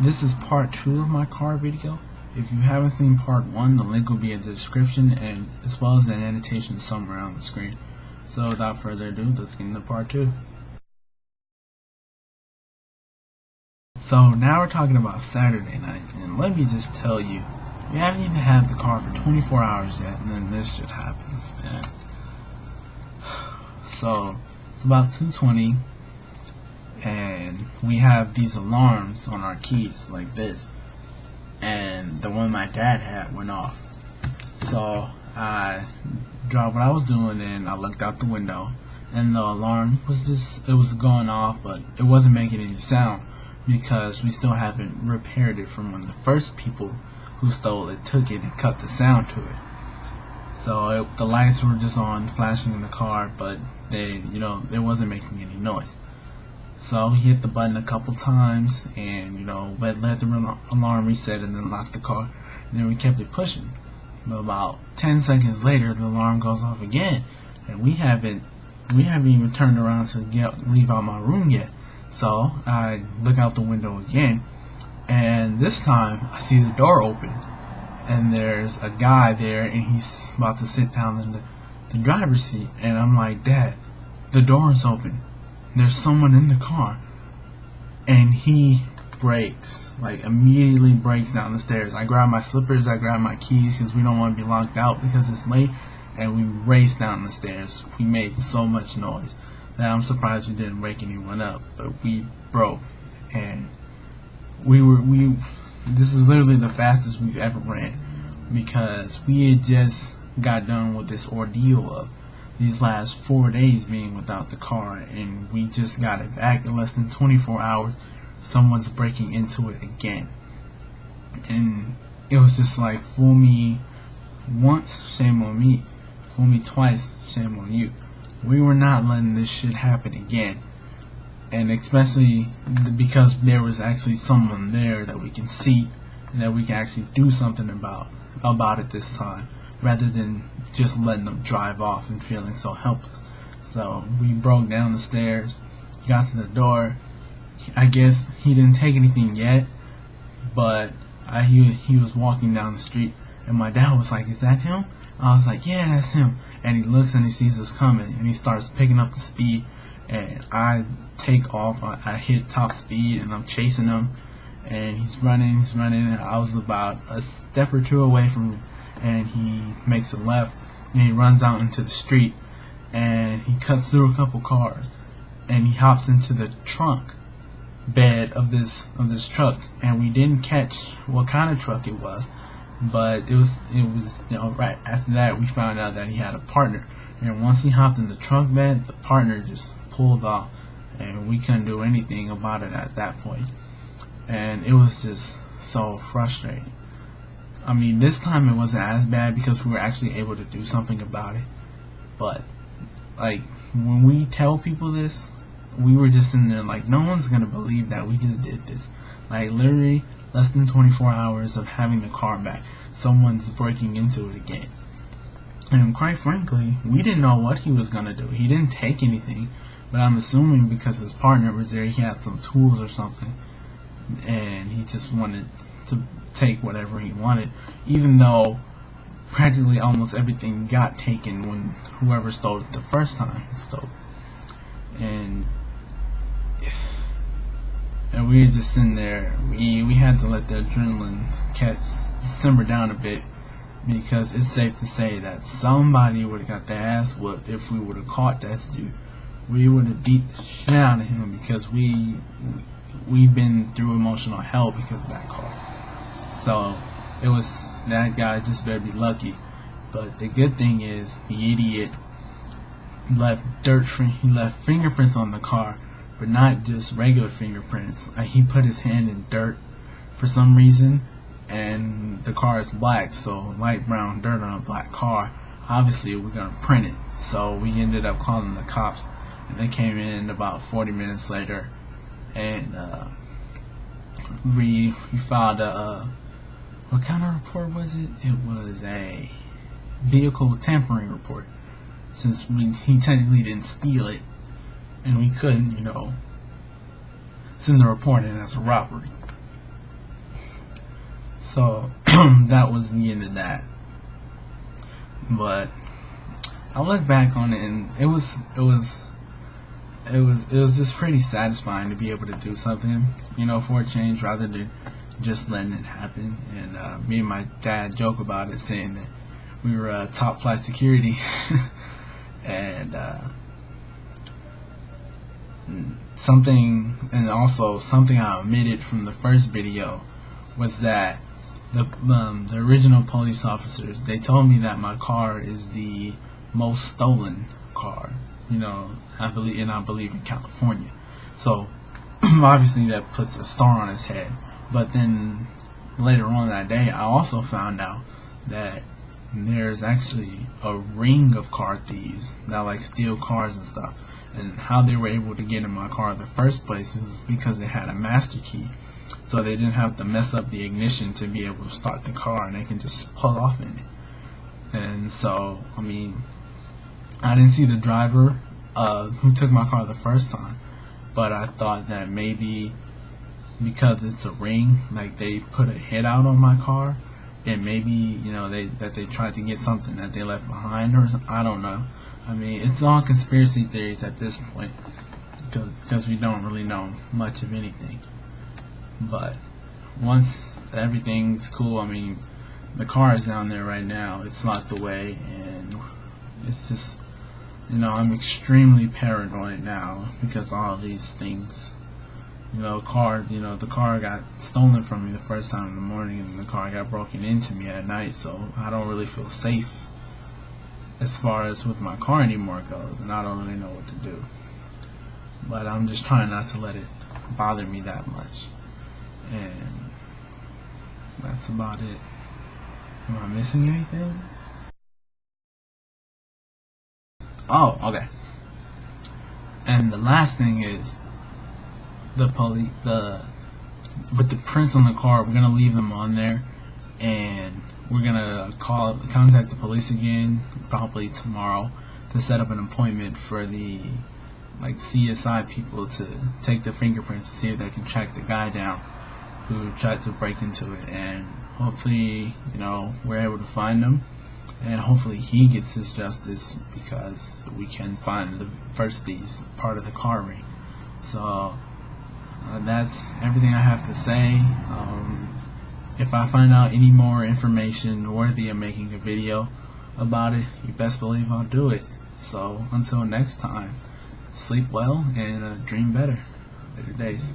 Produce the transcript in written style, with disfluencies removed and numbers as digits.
This is part 2 of my car video. If you haven't seen part 1, the link will be in the description and as well as the annotation somewhere on the screen. So without further ado, let's get into part 2. So now we're talking about Saturday night, and let me just tell you, we haven't even had the car for 24 hours yet, and then this shit happens, man. So it's about 2:20, and we have these alarms on our keys like this, and the one my dad had went off. So I dropped what I was doing and I looked out the window, and the alarm was going off, but it wasn't making any sound because we still haven't repaired it from when the first people who stole it took it and cut the sound to it. So the lights were just on, flashing in the car, but it wasn't making any noise. So he hit the button a couple times, and let the alarm reset and then locked the car, and then we kept it pushing. But about 10 seconds later, the alarm goes off again, and we haven't even turned around to leave out my room yet. So I look out the window again, and this time I see the door open, and there's a guy there, and he's about to sit down in the driver's seat, and I'm like, Dad, the door is open. There's someone in the car. And he brakes, immediately brakes down the stairs. I grab my slippers, I grab my keys because we don't want to be locked out because it's late, and we race down the stairs. We made so much noise that I'm surprised we didn't wake anyone up, but we broke, and this is literally the fastest we've ever ran because we had just got done with this ordeal of these last 4 days being without the car, and we just got it back in less than 24 hours. Someone's breaking into it again, and it was just like, fool me once, shame on me. Fool me twice, shame on you. We were not letting this shit happen again, and especially because there was actually someone there that we can see and that we can actually do something about it this time, rather than just letting them drive off and feeling so helpless. So we broke down the stairs, got to the door. I guess he didn't take anything yet, but he was walking down the street, and my dad was like, "Is that him?" I was like, "Yeah, that's him." And he looks and he sees us coming, and he starts picking up the speed, and I take off. I hit top speed, and I'm chasing him, and he's running, and I was about a step or two away from him, and he makes a left, and he runs out into the street, and he cuts through a couple cars, and he hops into the trunk bed of this truck, and we didn't catch what kind of truck it was, but it was right after that we found out that he had a partner, and once he hopped in the trunk bed, the partner just pulled off, and we couldn't do anything about it at that point, and it was just so frustrating. I mean, this time it wasn't as bad because we were actually able to do something about it, but when we tell people this, we were just in there like, no one's gonna believe that we just did this. Literally less than 24 hours of having the car back, someone's breaking into it again. And quite frankly, we didn't know what he was gonna do. He didn't take anything, but I'm assuming because his partner was there, he had some tools or something, and he just wanted to take whatever he wanted, even though practically almost everything got taken when whoever stole it the first time stole it. And we were just sitting there. We had to let the adrenaline simmer down a bit, because it's safe to say that somebody would have got their ass whooped if we would have caught that dude. We would have beat the shit out of him because we've been through emotional hell because of that car. So it was, that guy just better be lucky. But the good thing is, the idiot left fingerprints on the car, but not just regular fingerprints. He put his hand in dirt for some reason, and the car is black, so light brown dirt on a black car, obviously we're gonna print it. So we ended up calling the cops, and they came in about 40 minutes later, and we filed a what kind of report was it? It was a vehicle tampering report, since he technically didn't steal it, and we couldn't, send the report in as a robbery. So that was the end of that. But I look back on it, and it was just pretty satisfying to be able to do something, for a change, rather than just letting it happen. And me and my dad joke about it, saying that we were top flight security. And also something I omitted from the first video was that the original police officers, they told me that my car is the most stolen car, I believe in California. So obviously that puts a star on his head. But then later on that day, I also found out that there's actually a ring of car thieves that steal cars and stuff. And how they were able to get in my car in the first place was because they had a master key, so they didn't have to mess up the ignition to be able to start the car, and they can just pull off in it. And so, I didn't see the driver who took my car the first time, but I thought that maybe because it's a ring, they put a hit out on my car, and maybe they tried to get something that they left behind, or I don't know. It's all conspiracy theories at this point, because we don't really know much of anything. But once everything's cool, the car is down there right now. It's locked away, and it's just, I'm extremely paranoid now because all of these things. The car got stolen from me the first time in the morning, and the car got broken into me at night, so I don't really feel safe as far as with my car anymore goes, and I don't really know what to do. But I'm just trying not to let it bother me that much. And that's about it. Am I missing anything? Oh, okay. And the last thing is with the prints on the car, we're gonna leave them on there, and we're gonna contact the police again probably tomorrow to set up an appointment for the CSI people to take the fingerprints to see if they can track the guy down who tried to break into it. And hopefully, we're able to find him, and hopefully he gets his justice, because we can find the first thieves part of the car ring. So that's everything I have to say. If I find out any more information worthy of making a video about it, you best believe I'll do it. So until next time, sleep well and dream better. Later days.